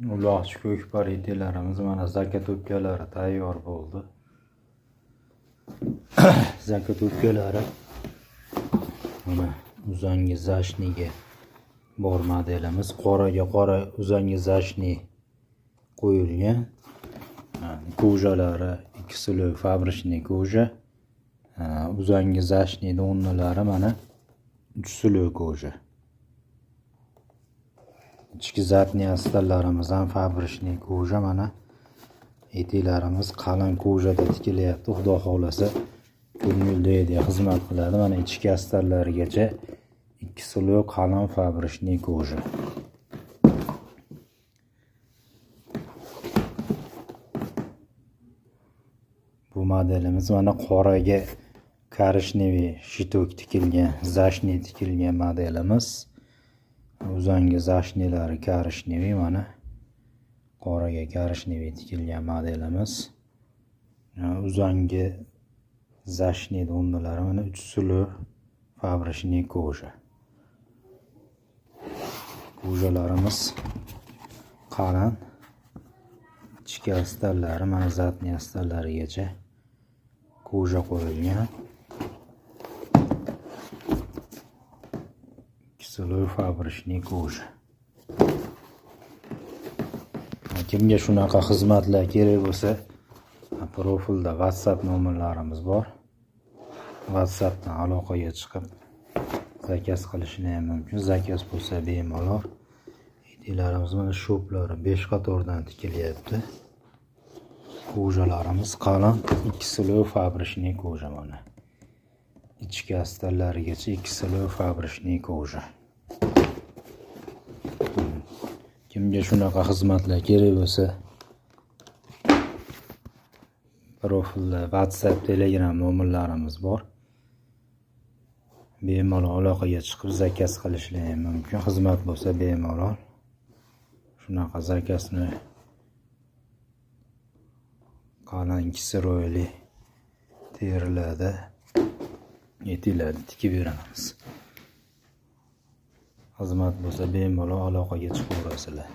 Uloqchi ko'kpar etilarimiz mana zakat o'pkalari tayyor bo'ldi. Zakat o'pkalari mana uzangi zashniga bor modelimiz. Qoraga qora uzangi zashni qo'yilgan. Ko'jalari 2 slov fabrichniy koja. Uzangi zashni donnalari mana 3 slov koja. Ichki zatniy astarlarimiz ham fabrichniy koja mana. Etiklarimiz qalin kojada tikilyapti. Xudo xolasa ko'ngildagidek xizmat qiladi. Mana ichki astarlarigacha 2 slov qalin fabrichniy koja. Bu modelimiz mana qoraga korishneviy shitok tikilgan, zashni tikilgan modelimiz. Uzangi zashnilari korishneviy mana qoraga korishneviy tikilgan modelimiz. Uzangi zashni donnalari mana 3 slov fabrichniy koja. Kojalarimiz qalin. Ichki astarlari mana zatniy astarlarigacha koja qo'yilgan. 2 slov fabrichniy koja. Kimga shunaqa xizmatlar kerak bo'lsa, profilda WhatsApp nomerlarimiz bor. WhatsAppdan aloqaga chiqib zakaz qilishni ham mumkin. Zakaz bo'lsa bemalol. Etiklarimiz mana shoplari 5 qatordan tikilyapti. Kojalarimiz qalin 2 slov fabrichniy koja mana. Ichki astarlarigacha 2 slov fabrichniy koja. Kimga shunaqa xizmatlar kerak bo'lsa, profilda WhatsApp, Telegram nomerlarimiz bor. Bemalol aloqaga chiqib zakaz qilishlar ham mumkin. Xizmat bo'lsa bemalol. Shunaqa zakazni qalin kisroyli terilarda etiklarni tikib beramiz. Xizmat bo'lsa bemalol aloqaga chiqaverasizlar.